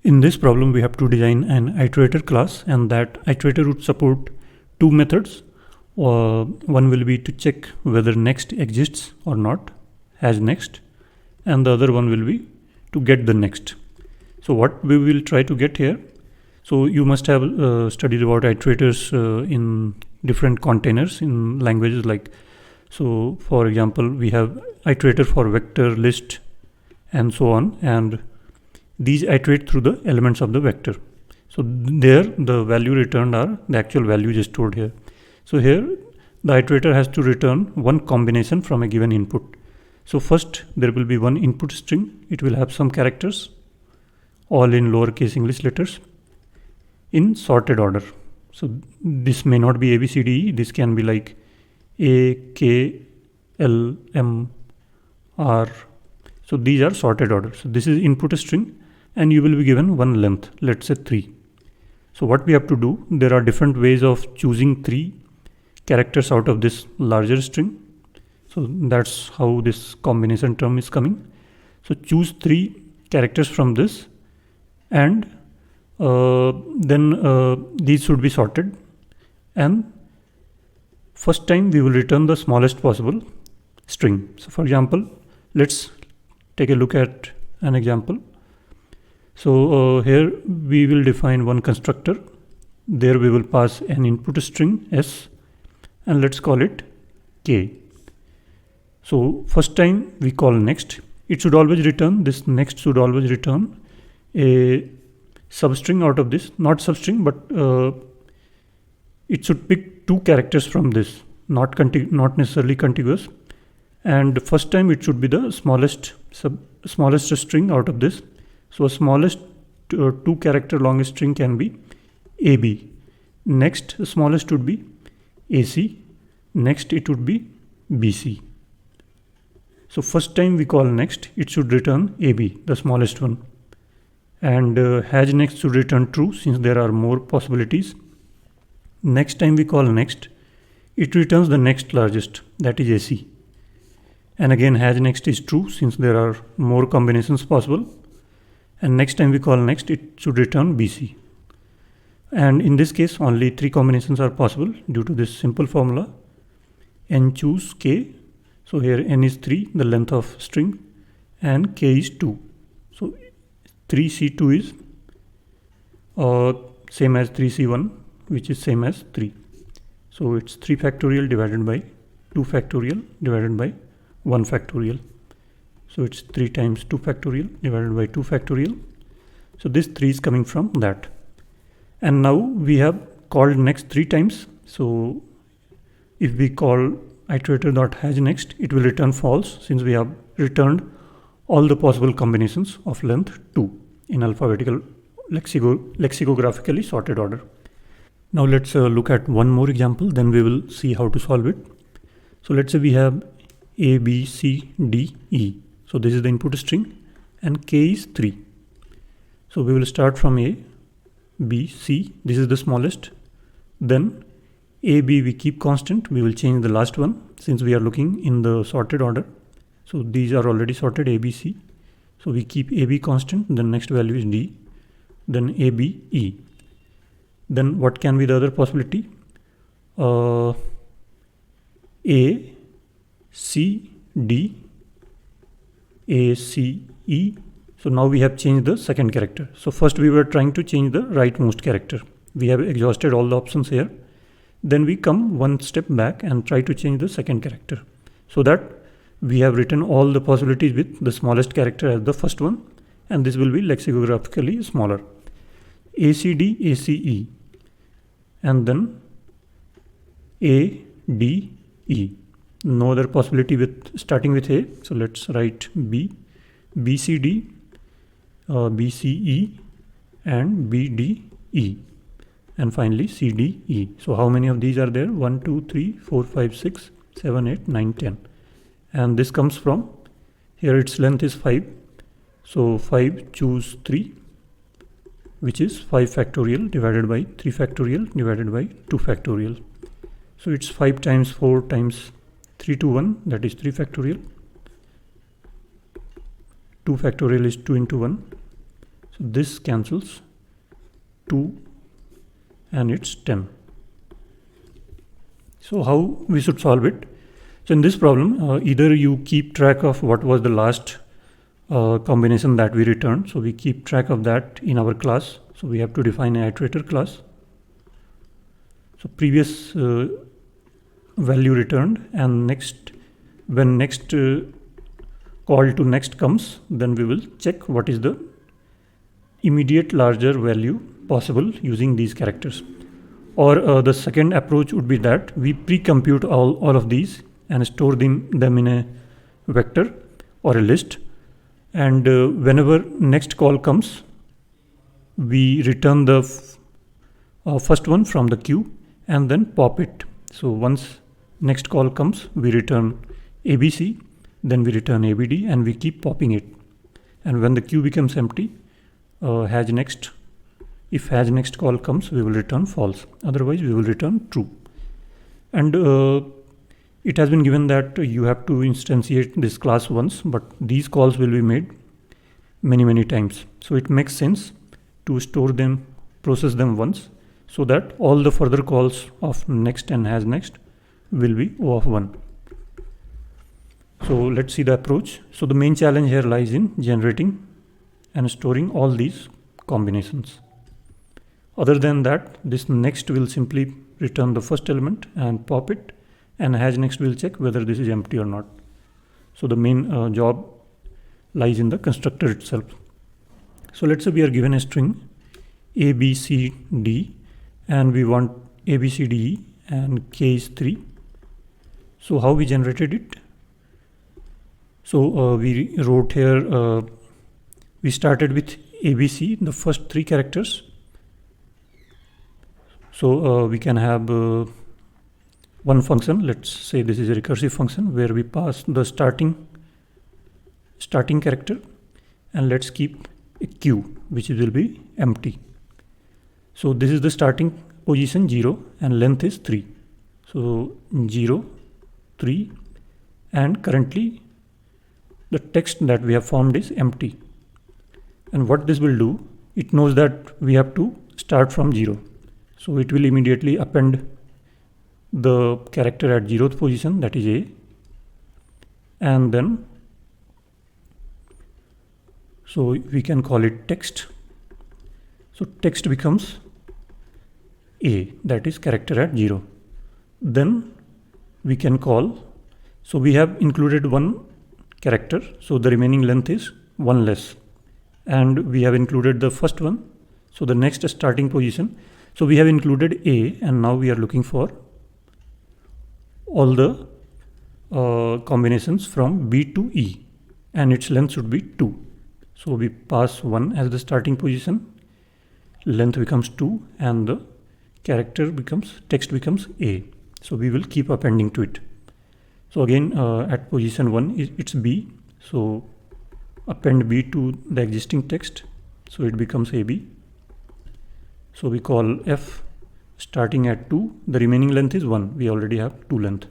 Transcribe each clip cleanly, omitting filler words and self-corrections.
In this problem, we have to design an iterator class, and that iterator would support two methods. One will be to check whether next exists or not, has next, and the other one will be to get the next. So what we will try to get here, so you must have studied about iterators in different containers in languages like, so for example, we have iterator for vector, list, and so on, and these iterate through the elements of the vector. So there the value returned are the actual values stored here. So here the iterator has to return one combination from a given input. So first there will be one input string. It will have some characters, all in lowercase English letters, in sorted order. So this may not be A, B, C, D, E. This can be like A, K, L, M, R. So these are sorted order. So this is input string, and you will be given one length, let's say 3. So what we have to do, there are different ways of choosing 3 characters out of this larger string. So that's how this combination term is coming. So choose 3 characters from this, and then these should be sorted, and first time we will return the smallest possible string. So for example, let's take a look at an example. So here we will define one constructor. There we will pass an input string s, and let's call it k. So first time we call next, it should always return, this next should always return a substring out of this, not substring, but it should pick 2 characters from this, not necessarily contiguous. And first time it should be the smallest string out of this. So a smallest 2 character long string can be AB. Next smallest would be AC. Next it would be BC. So first time we call next, it should return AB, the smallest one. And has next should return true, since there are more possibilities. Next time we call next, it returns the next largest, that is AC. And again has next is true, since there are more combinations possible. And next time we call next, it should return BC. And in this case only 3 combinations are possible due to this simple formula, n choose k. So here n is 3, the length of string, and k is 2. So 3c2 is same as 3c1, which is same as 3. So it's 3 factorial divided by 2 factorial divided by 1 factorial. So it's 3 times 2 factorial divided by 2 factorial. So this 3 is coming from that. And now we have called next 3 times. So if we call iterator.hasNext, it will return false, since we have returned all the possible combinations of length 2 in alphabetical lexicographically sorted order. Now let's look at one more example, then we will see how to solve it. So let's say we have A, B, C, D, E. So this is the input string, and k is 3. So we will start from A, B, C. This is the smallest. Then A, B we keep constant. We will change the last one, since we are looking in the sorted order. So these are already sorted, A, B, C. So we keep A, B constant. Then next value is D. Then A, B, E. Then what can be the other possibility? A, C, D, A, C, E. So now we have changed the second character. So first we were trying to change the rightmost character. We have exhausted all the options here. Then we come one step back and try to change the second character, so that we have written all the possibilities with the smallest character as the first one, and this will be lexicographically smaller. ACD, ACE, and then ADE. No other possibility with starting with A. So let's write B, BCD, BCE, and BDE, and finally CDE. So how many of these are there? 1, 2, 3, 4, 5, 6, 7, 8, 9, 10. And this comes from, here its length is 5. So 5 choose 3, which is 5 factorial divided by 3 factorial divided by 2 factorial. So it's 5 times 4 times 3 to 1, that is 3 factorial. 2 factorial is 2 into 1. So this cancels 2 and it's 10. So how we should solve it? So in this problem, either you keep track of what was the last combination that we returned. So we keep track of that in our class. So we have to define an iterator class. So previous value returned, and when next call to next comes, then we will check what is the immediate larger value possible using these characters. Or the second approach would be that we pre-compute all of these and store them in a vector or a list, and whenever next call comes, we return the first one from the queue and then pop it. So once next call comes, we return ABC, then we return ABD, and we keep popping it. And when the queue becomes empty, if has next call comes, we will return false. Otherwise, we will return true. And it has been given that you have to instantiate this class once, but these calls will be made many times. So it makes sense to store them, process them once, so that all the further calls of next and has next will be O of 1. So let's see the approach. So the main challenge here lies in generating and storing all these combinations. Other than that, this next will simply return the first element and pop it, and has next will check whether this is empty or not. So the main job lies in the constructor itself. So let's say we are given a string A, B, C, D, and we want A, B, C, D, E, and K is 3. So how we generated it? So we wrote here, we started with ABC, the first 3 characters. So we can have one function. Let's say this is a recursive function where we pass the starting character, and let's keep a queue which will be empty. So this is the starting position 0 and length is 3. So 0, 3, and currently the text that we have formed is empty. And what this will do, it knows that we have to start from 0. So it will immediately append the character at 0th position, that is A, and then so we can call it text. So text becomes A, that is character at 0. Then we can call, so we have included one character, so the remaining length is 1 less, and we have included the first one, so the next starting position. So we have included A, and now we are looking for all the combinations from B to E, and its length should be 2. So we pass 1 as the starting position, length becomes 2, and the text becomes A. So we will keep appending to it. So again, at position 1 it's B, so append B to the existing text, so it becomes AB. So we call F starting at 2, the remaining length is 1, we already have 2 length,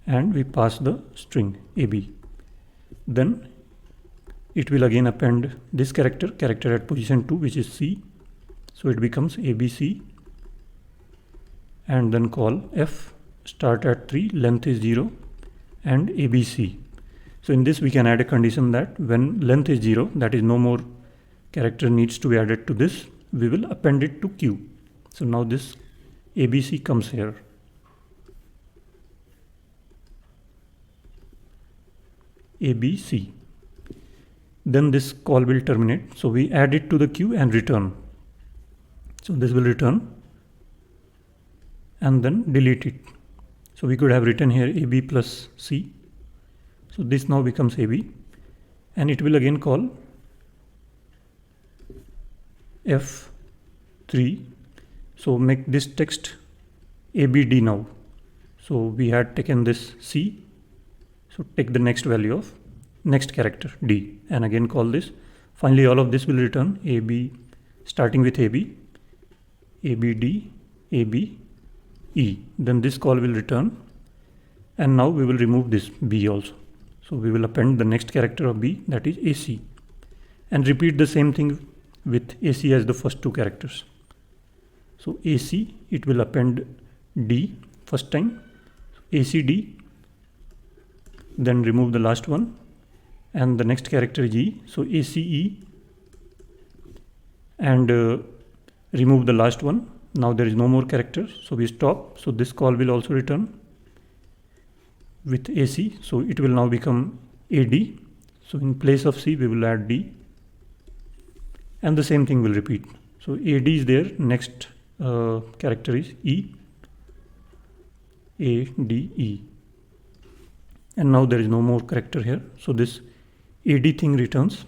and we pass the string AB. Then it will again append this character at position 2, which is C, so it becomes ABC, and then call F start at 3, length is 0, and ABC. So in this we can add a condition that when length is 0, that is no more character needs to be added to this, we will append it to Q. So now this ABC comes here. ABC. Then this call will terminate. So we add it to the queue and return. So this will return and then delete it. So we could have written here AB plus C. So this now becomes AB, and it will again call F3. So make this text ABD now. So we had taken this C. So take the next value of next character D, and again call this. Finally all of this will return AB, starting with AB, ABD, AB, E. Then this call will return, and now we will remove this B also. So we will append the next character of B, that is AC, and repeat the same thing with AC as the first two characters. So AC, it will append D first time, ACD, then remove the last one, and the next character is E, so ACE, and remove the last one. Now there is no more character, so we stop. So this call will also return with AC, so it will now become AD. So in place of C we will add D, and the same thing will repeat. So AD is there, next character is E, ADE, and now there is no more character here, so this AD thing returns,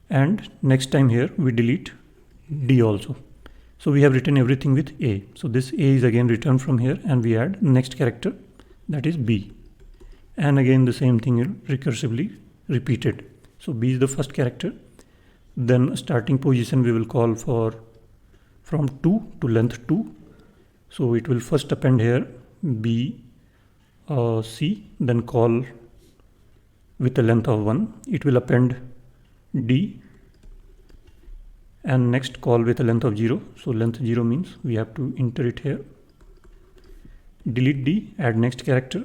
and next time here we delete D also. So we have written everything with A, so this A is again returned from here, and we add next character, that is B, and again the same thing recursively repeated. So B is the first character, then starting position we will call for from 2 to length 2, so it will first append here B, C, then call with a length of 1, it will append D, and next call with a length of 0, so length 0 means we have to enter it here, delete D, add next character,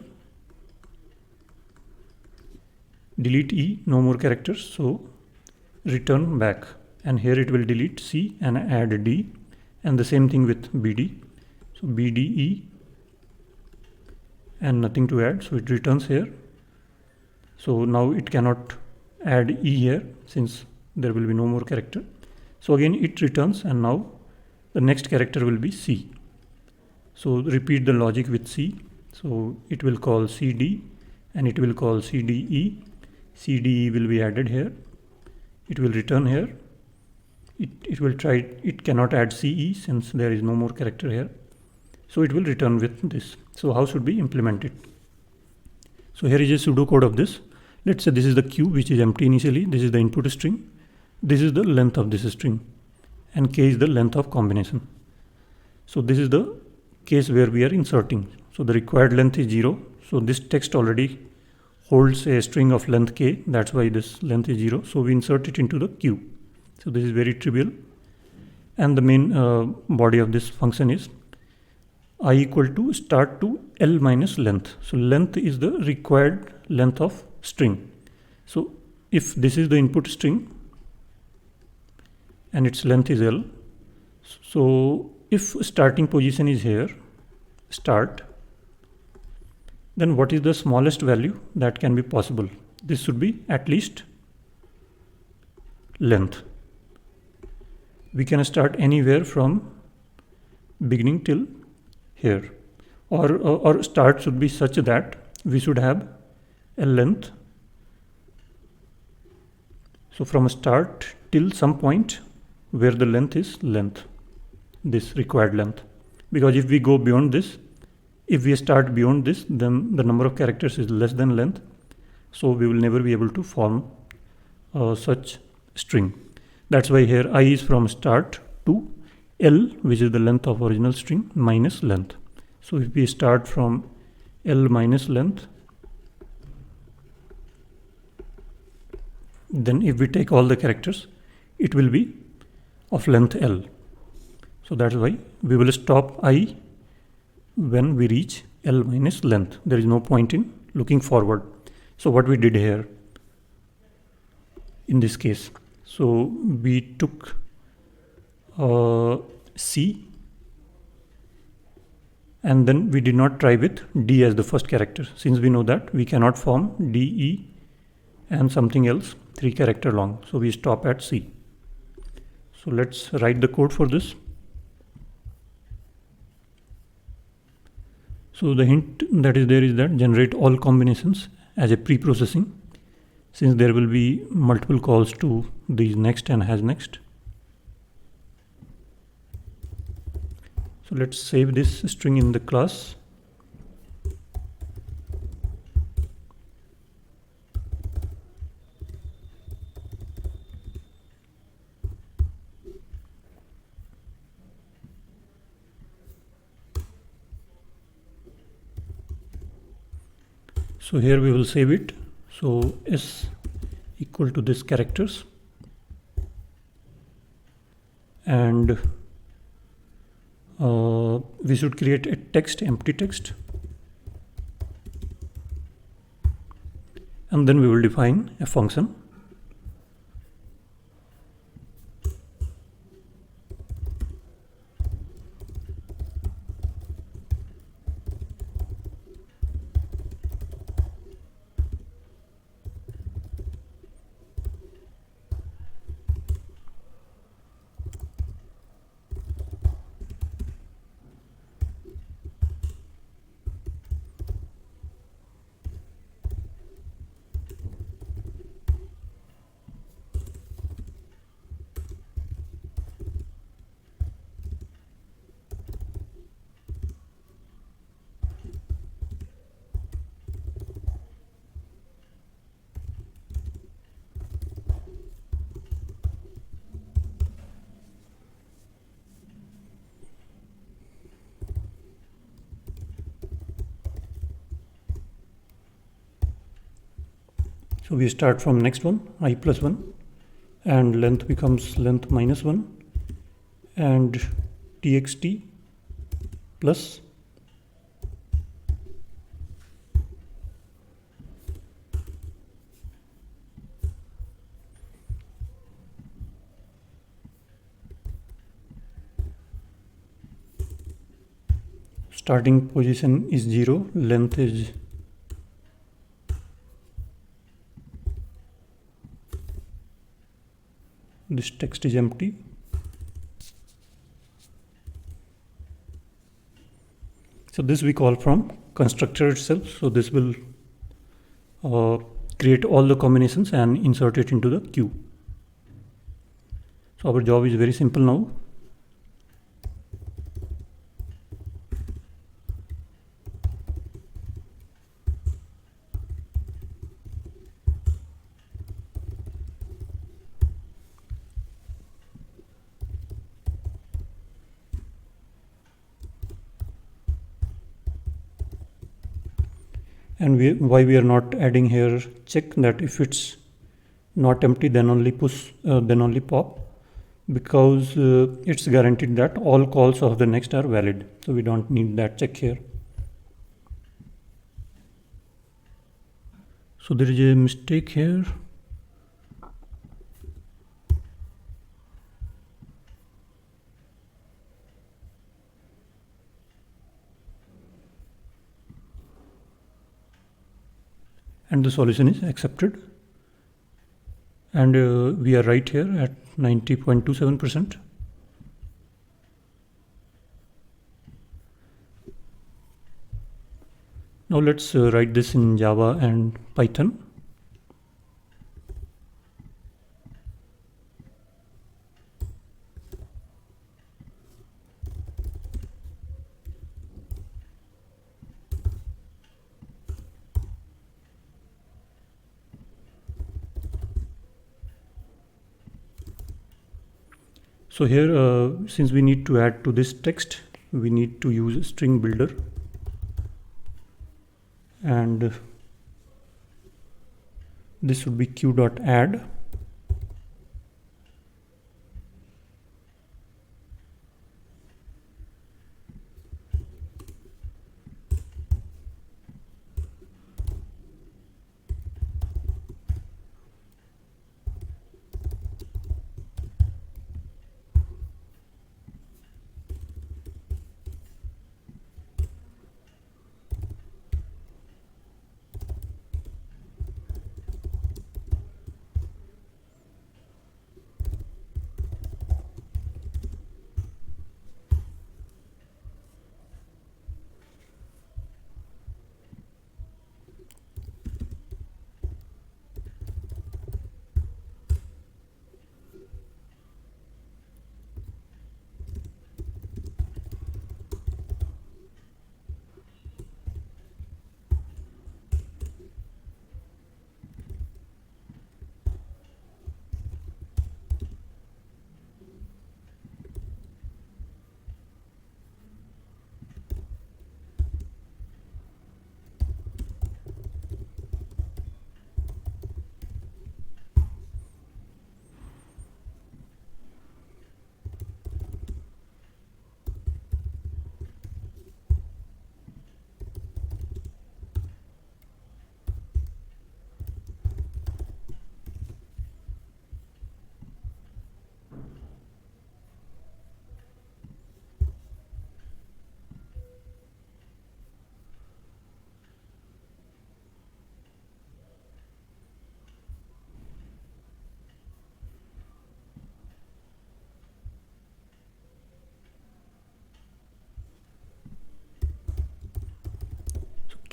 delete E, no more characters, so return back, and here it will delete C and add D, and the same thing with BD, so BDE, and nothing to add, so it returns here. So now it cannot add E here since there will be no more character, so again it returns, and now the next character will be C. So repeat the logic with C, so it will call CD, and it will call CDE, CDE will be added here, it will return here, it will try, it cannot add CE since there is no more character here, so it will return with this. So how should we implement it? So here is a pseudo code of this. Let's say this is the queue which is empty initially, this is the input string, this is the length of this string, and K is the length of combination. So this is the case where we are inserting. So the required length is 0, so this text already holds a string of length K, that's why this length is 0, so we insert it into the queue. So this is very trivial, and the main body of this function is I equal to start to L minus length. So length is the required length of string. So if this is the input string and its length is L, so if starting position is here, start, then what is the smallest value that can be possible? This should be at least length. We can start anywhere from beginning till here, or start should be such that we should have a length. So from a start till some point where the length is length, this required length, because if we go beyond this, if we start beyond this, then the number of characters is less than length, so we will never be able to form such string. That's why here I is from start to L, which is the length of original string, minus length. So if we start from L minus length, then if we take all the characters, it will be of length L. So that's why we will stop I when we reach L minus length. There is no point in looking forward. So what we did here in this case, so we took C, and then we did not try with D as the first character, since we know that we cannot form D, E and something else 3 character long, so we stop at C. So let's write the code for this. So the hint that is there is that generate all combinations as a pre-processing, since there will be multiple calls to these next and has next. So let's save this string in the class. So here we will save it. So S equal to this characters, and we should create a text, empty text, and then we will define a function. So we start from next one, I plus 1, and length becomes length minus 1, and txt plus starting position is 0, length is this text is empty. So this we call from constructor itself. So this will create all the combinations and insert it into the queue. So our job is very simple now. And why we are not adding here check that if it's not empty then only pop, because it's guaranteed that all calls of the next are valid, so we don't need that check here. So there is a mistake here. And the solution is accepted, and we are right here at 90.27%. Now let's write this in Java and Python. So here, since we need to add to this text, we need to use a string builder, and this would be q.add.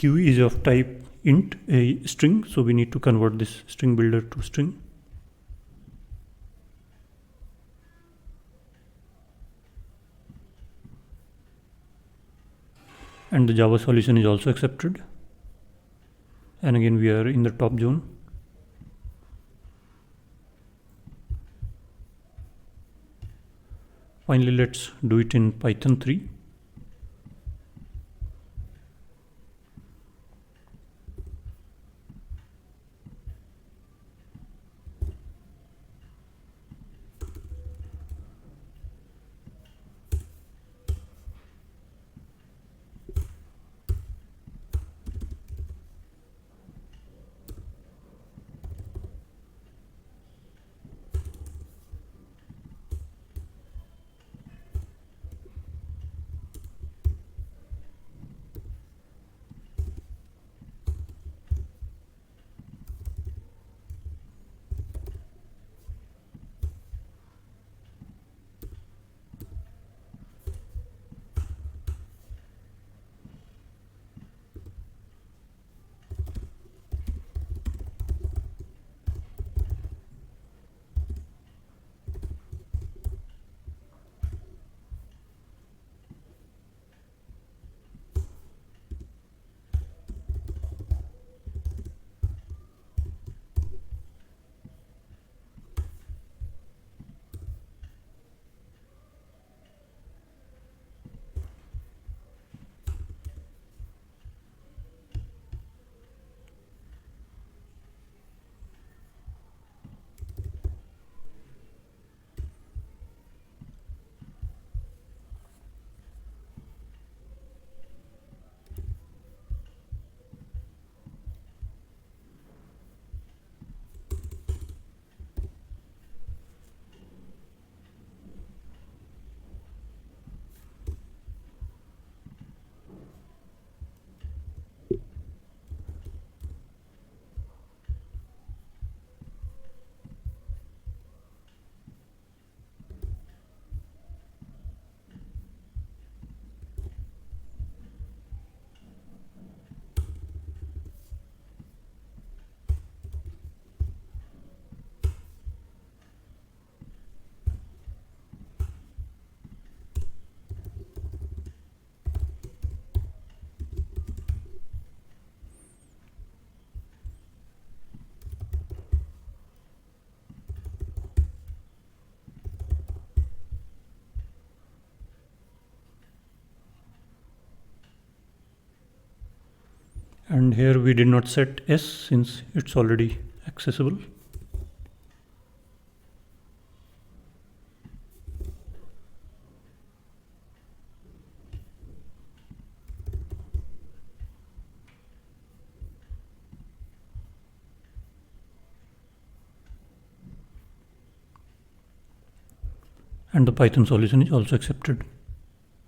queue is of type int, a string, so we need to convert this string builder to string. And the Java solution is also accepted. And again, we are in the top zone. Finally, let's do it in Python 3. And here we did not set S since it's already accessible. And the Python solution is also accepted.